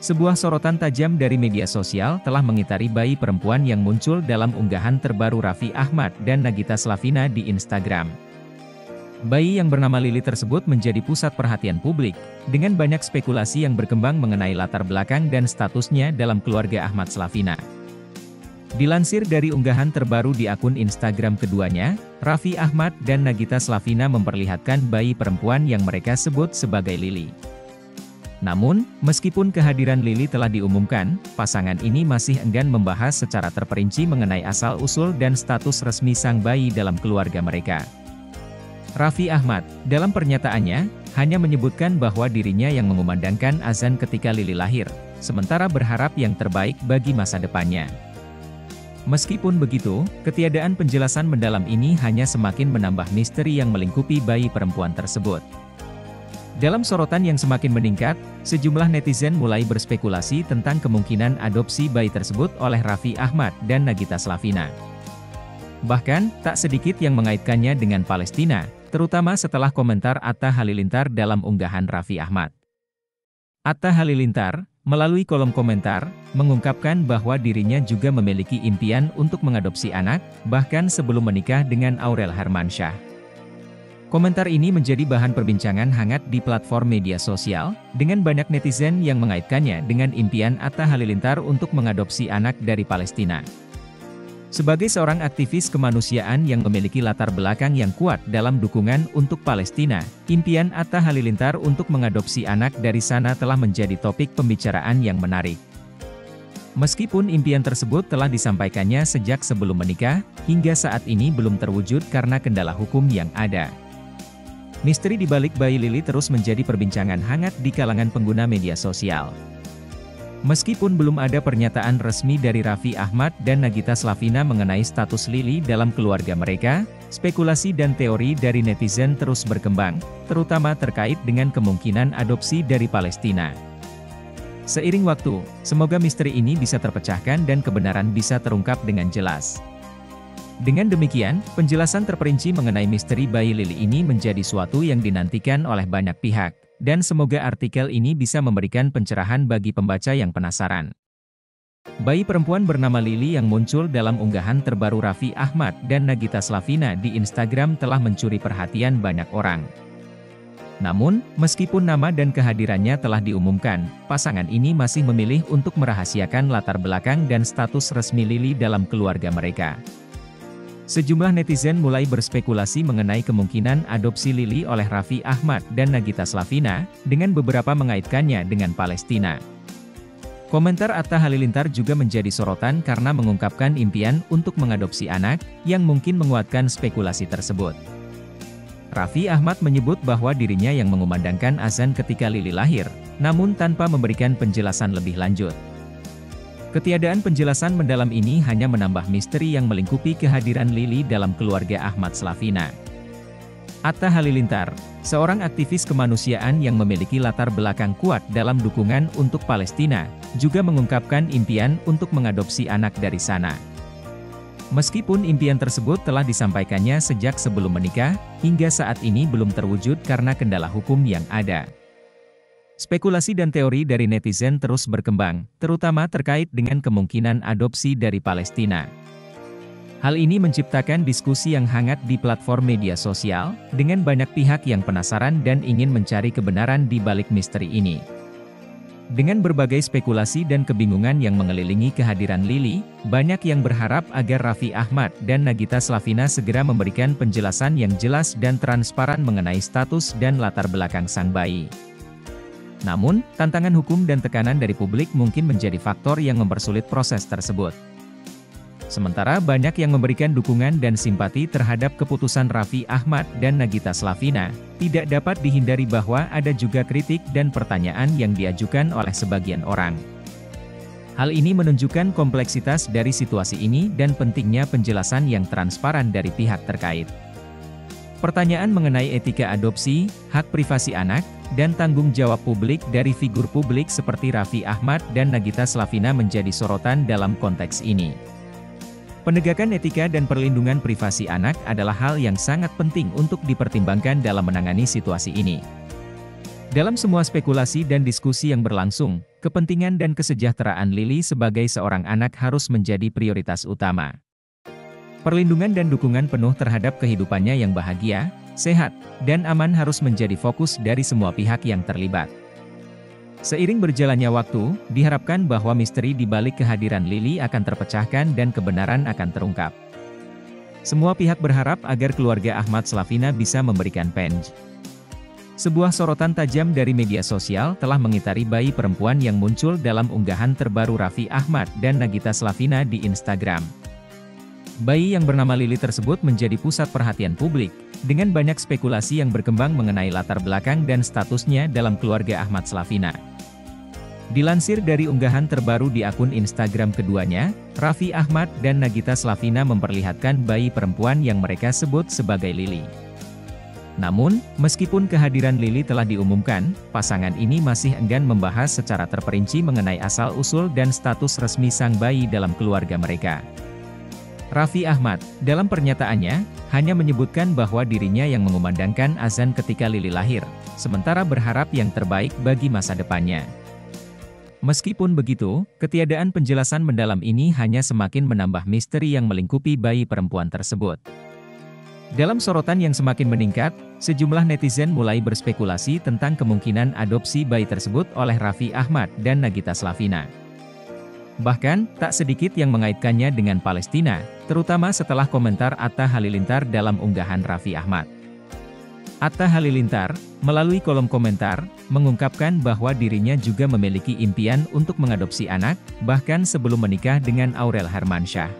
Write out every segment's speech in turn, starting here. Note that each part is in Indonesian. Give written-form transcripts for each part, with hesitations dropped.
Sebuah sorotan tajam dari media sosial telah mengitari bayi perempuan yang muncul dalam unggahan terbaru Raffi Ahmad dan Nagita Slavina di Instagram. Bayi yang bernama Lily tersebut menjadi pusat perhatian publik, dengan banyak spekulasi yang berkembang mengenai latar belakang dan statusnya dalam keluarga Ahmad Slavina. Dilansir dari unggahan terbaru di akun Instagram keduanya, Raffi Ahmad dan Nagita Slavina memperlihatkan bayi perempuan yang mereka sebut sebagai Lily. Namun, meskipun kehadiran Lily telah diumumkan, pasangan ini masih enggan membahas secara terperinci mengenai asal-usul dan status resmi sang bayi dalam keluarga mereka. Raffi Ahmad, dalam pernyataannya, hanya menyebutkan bahwa dirinya yang mengumandangkan azan ketika Lily lahir, sementara berharap yang terbaik bagi masa depannya. Meskipun begitu, ketiadaan penjelasan mendalam ini hanya semakin menambah misteri yang melingkupi bayi perempuan tersebut. Dalam sorotan yang semakin meningkat, sejumlah netizen mulai berspekulasi tentang kemungkinan adopsi bayi tersebut oleh Raffi Ahmad dan Nagita Slavina. Bahkan, tak sedikit yang mengaitkannya dengan Palestina, terutama setelah komentar Atta Halilintar dalam unggahan Raffi Ahmad. Atta Halilintar, melalui kolom komentar, mengungkapkan bahwa dirinya juga memiliki impian untuk mengadopsi anak, bahkan sebelum menikah dengan Aurel Hermansyah. Komentar ini menjadi bahan perbincangan hangat di platform media sosial, dengan banyak netizen yang mengaitkannya dengan impian Atta Halilintar untuk mengadopsi anak dari Palestina. Sebagai seorang aktivis kemanusiaan yang memiliki latar belakang yang kuat dalam dukungan untuk Palestina, impian Atta Halilintar untuk mengadopsi anak dari sana telah menjadi topik pembicaraan yang menarik. Meskipun impian tersebut telah disampaikannya sejak sebelum menikah, hingga saat ini belum terwujud karena kendala hukum yang ada. Misteri di balik bayi Lily terus menjadi perbincangan hangat di kalangan pengguna media sosial. Meskipun belum ada pernyataan resmi dari Raffi Ahmad dan Nagita Slavina mengenai status Lily dalam keluarga mereka, spekulasi dan teori dari netizen terus berkembang, terutama terkait dengan kemungkinan adopsi dari Palestina. Seiring waktu, semoga misteri ini bisa terpecahkan dan kebenaran bisa terungkap dengan jelas. Dengan demikian, penjelasan terperinci mengenai misteri bayi Lily ini menjadi suatu yang dinantikan oleh banyak pihak, dan semoga artikel ini bisa memberikan pencerahan bagi pembaca yang penasaran. Bayi perempuan bernama Lily yang muncul dalam unggahan terbaru Raffi Ahmad dan Nagita Slavina di Instagram telah mencuri perhatian banyak orang. Namun, meskipun nama dan kehadirannya telah diumumkan, pasangan ini masih memilih untuk merahasiakan latar belakang dan status resmi Lily dalam keluarga mereka. Sejumlah netizen mulai berspekulasi mengenai kemungkinan adopsi Lily oleh Raffi Ahmad dan Nagita Slavina, dengan beberapa mengaitkannya dengan Palestina. Komentar Atta Halilintar juga menjadi sorotan karena mengungkapkan impian untuk mengadopsi anak, yang mungkin menguatkan spekulasi tersebut. Raffi Ahmad menyebut bahwa dirinya yang mengumandangkan azan ketika Lily lahir, namun tanpa memberikan penjelasan lebih lanjut. Ketiadaan penjelasan mendalam ini hanya menambah misteri yang melingkupi kehadiran Lily dalam keluarga Ahmad Slavina. Atta Halilintar, seorang aktivis kemanusiaan yang memiliki latar belakang kuat dalam dukungan untuk Palestina, juga mengungkapkan impian untuk mengadopsi anak dari sana. Meskipun impian tersebut telah disampaikannya sejak sebelum menikah, hingga saat ini belum terwujud karena kendala hukum yang ada. Spekulasi dan teori dari netizen terus berkembang, terutama terkait dengan kemungkinan adopsi dari Palestina. Hal ini menciptakan diskusi yang hangat di platform media sosial, dengan banyak pihak yang penasaran dan ingin mencari kebenaran di balik misteri ini. Dengan berbagai spekulasi dan kebingungan yang mengelilingi kehadiran Lily, banyak yang berharap agar Raffi Ahmad dan Nagita Slavina segera memberikan penjelasan yang jelas dan transparan mengenai status dan latar belakang sang bayi. Namun, tantangan hukum dan tekanan dari publik mungkin menjadi faktor yang mempersulit proses tersebut. Sementara banyak yang memberikan dukungan dan simpati terhadap keputusan Raffi Ahmad dan Nagita Slavina, tidak dapat dihindari bahwa ada juga kritik dan pertanyaan yang diajukan oleh sebagian orang. Hal ini menunjukkan kompleksitas dari situasi ini dan pentingnya penjelasan yang transparan dari pihak terkait. Pertanyaan mengenai etika adopsi, hak privasi anak, dan tanggung jawab publik dari figur publik seperti Raffi Ahmad dan Nagita Slavina menjadi sorotan dalam konteks ini. Penegakan etika dan perlindungan privasi anak adalah hal yang sangat penting untuk dipertimbangkan dalam menangani situasi ini. Dalam semua spekulasi dan diskusi yang berlangsung, kepentingan dan kesejahteraan Lily sebagai seorang anak harus menjadi prioritas utama. Perlindungan dan dukungan penuh terhadap kehidupannya yang bahagia, sehat, dan aman harus menjadi fokus dari semua pihak yang terlibat. Seiring berjalannya waktu, diharapkan bahwa misteri di balik kehadiran Lily akan terpecahkan dan kebenaran akan terungkap. Semua pihak berharap agar keluarga Ahmad Slavina bisa memberikan penj. Sebuah sorotan tajam dari media sosial telah mengitari bayi perempuan yang muncul dalam unggahan terbaru Raffi Ahmad dan Nagita Slavina di Instagram. Bayi yang bernama Lily tersebut menjadi pusat perhatian publik, dengan banyak spekulasi yang berkembang mengenai latar belakang dan statusnya dalam keluarga Ahmad Slavina. Dilansir dari unggahan terbaru di akun Instagram keduanya, Raffi Ahmad dan Nagita Slavina memperlihatkan bayi perempuan yang mereka sebut sebagai Lily. Namun, meskipun kehadiran Lily telah diumumkan, pasangan ini masih enggan membahas secara terperinci mengenai asal-usul dan status resmi sang bayi dalam keluarga mereka. Raffi Ahmad, dalam pernyataannya, hanya menyebutkan bahwa dirinya yang mengumandangkan azan ketika Lily lahir, sementara berharap yang terbaik bagi masa depannya. Meskipun begitu, ketiadaan penjelasan mendalam ini hanya semakin menambah misteri yang melingkupi bayi perempuan tersebut. Dalam sorotan yang semakin meningkat, sejumlah netizen mulai berspekulasi tentang kemungkinan adopsi bayi tersebut oleh Raffi Ahmad dan Nagita Slavina. Bahkan, tak sedikit yang mengaitkannya dengan Palestina, terutama setelah komentar Atta Halilintar dalam unggahan Raffi Ahmad. Atta Halilintar, melalui kolom komentar, mengungkapkan bahwa dirinya juga memiliki impian untuk mengadopsi anak, bahkan sebelum menikah dengan Aurel Hermansyah.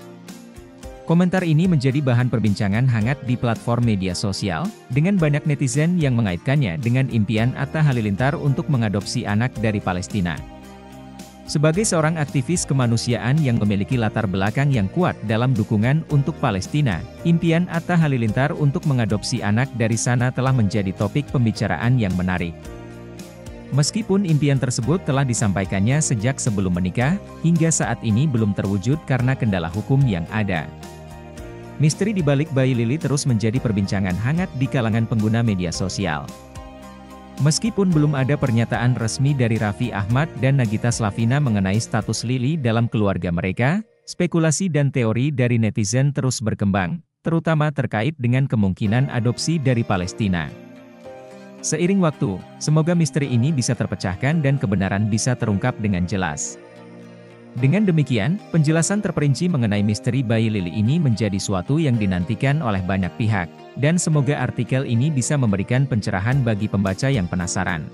Komentar ini menjadi bahan perbincangan hangat di platform media sosial, dengan banyak netizen yang mengaitkannya dengan impian Atta Halilintar untuk mengadopsi anak dari Palestina. Sebagai seorang aktivis kemanusiaan yang memiliki latar belakang yang kuat dalam dukungan untuk Palestina, impian Atta Halilintar untuk mengadopsi anak dari sana telah menjadi topik pembicaraan yang menarik. Meskipun impian tersebut telah disampaikannya sejak sebelum menikah, hingga saat ini belum terwujud karena kendala hukum yang ada. Misteri di balik bayi Lily terus menjadi perbincangan hangat di kalangan pengguna media sosial. Meskipun belum ada pernyataan resmi dari Raffi Ahmad dan Nagita Slavina mengenai status Lily dalam keluarga mereka, spekulasi dan teori dari netizen terus berkembang, terutama terkait dengan kemungkinan adopsi dari Palestina. Seiring waktu, semoga misteri ini bisa terpecahkan dan kebenaran bisa terungkap dengan jelas. Dengan demikian, penjelasan terperinci mengenai misteri bayi Lily ini menjadi suatu yang dinantikan oleh banyak pihak, dan semoga artikel ini bisa memberikan pencerahan bagi pembaca yang penasaran.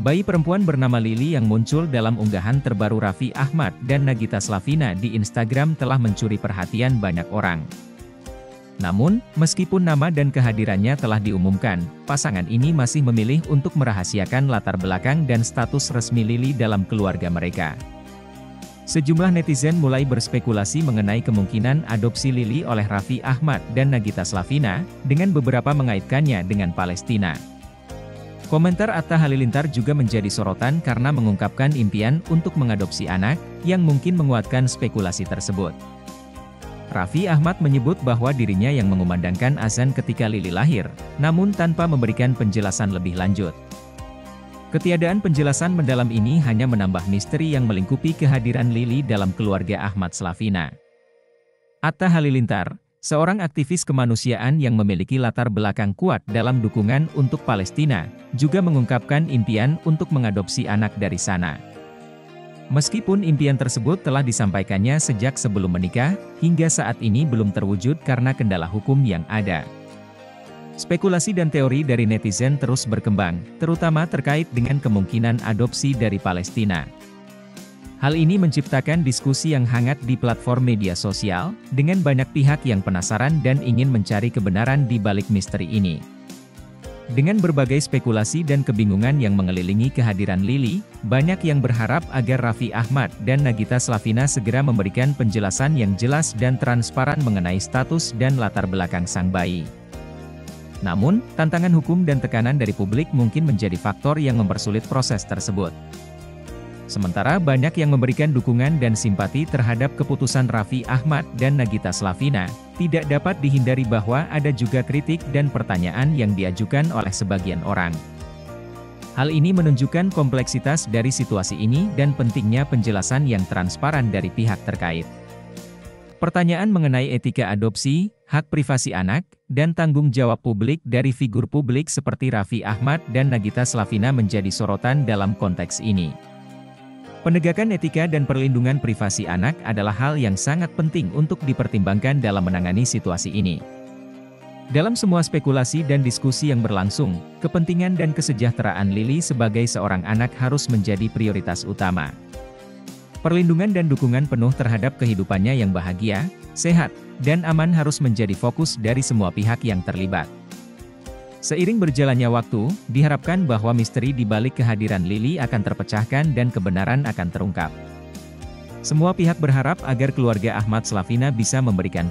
Bayi perempuan bernama Lily yang muncul dalam unggahan terbaru Raffi Ahmad dan Nagita Slavina di Instagram telah mencuri perhatian banyak orang. Namun, meskipun nama dan kehadirannya telah diumumkan, pasangan ini masih memilih untuk merahasiakan latar belakang dan status resmi Lily dalam keluarga mereka. Sejumlah netizen mulai berspekulasi mengenai kemungkinan adopsi Lily oleh Raffi Ahmad dan Nagita Slavina, dengan beberapa mengaitkannya dengan Palestina. Komentar Atta Halilintar juga menjadi sorotan karena mengungkapkan impian untuk mengadopsi anak, yang mungkin menguatkan spekulasi tersebut. Raffi Ahmad menyebut bahwa dirinya yang mengumandangkan azan ketika Lily lahir, namun tanpa memberikan penjelasan lebih lanjut. Ketiadaan penjelasan mendalam ini hanya menambah misteri yang melingkupi kehadiran Lily dalam keluarga Ahmad Slavina. Atta Halilintar, seorang aktivis kemanusiaan yang memiliki latar belakang kuat dalam dukungan untuk Palestina, juga mengungkapkan impian untuk mengadopsi anak dari sana. Meskipun impian tersebut telah disampaikannya sejak sebelum menikah, hingga saat ini belum terwujud karena kendala hukum yang ada. Spekulasi dan teori dari netizen terus berkembang, terutama terkait dengan kemungkinan adopsi dari Palestina. Hal ini menciptakan diskusi yang hangat di platform media sosial, dengan banyak pihak yang penasaran dan ingin mencari kebenaran di balik misteri ini. Dengan berbagai spekulasi dan kebingungan yang mengelilingi kehadiran Lily, banyak yang berharap agar Raffi Ahmad dan Nagita Slavina segera memberikan penjelasan yang jelas dan transparan mengenai status dan latar belakang sang bayi. Namun, tantangan hukum dan tekanan dari publik mungkin menjadi faktor yang mempersulit proses tersebut. Sementara banyak yang memberikan dukungan dan simpati terhadap keputusan Raffi Ahmad dan Nagita Slavina, tidak dapat dihindari bahwa ada juga kritik dan pertanyaan yang diajukan oleh sebagian orang. Hal ini menunjukkan kompleksitas dari situasi ini dan pentingnya penjelasan yang transparan dari pihak terkait. Pertanyaan mengenai etika adopsi, hak privasi anak, dan tanggung jawab publik dari figur publik seperti Raffi Ahmad dan Nagita Slavina menjadi sorotan dalam konteks ini. Penegakan etika dan perlindungan privasi anak adalah hal yang sangat penting untuk dipertimbangkan dalam menangani situasi ini. Dalam semua spekulasi dan diskusi yang berlangsung, kepentingan dan kesejahteraan Lili sebagai seorang anak harus menjadi prioritas utama. Perlindungan dan dukungan penuh terhadap kehidupannya yang bahagia, sehat, dan aman harus menjadi fokus dari semua pihak yang terlibat. Seiring berjalannya waktu, diharapkan bahwa misteri di balik kehadiran Lili akan terpecahkan dan kebenaran akan terungkap. Semua pihak berharap agar keluarga Ahmad Slavina bisa memberikan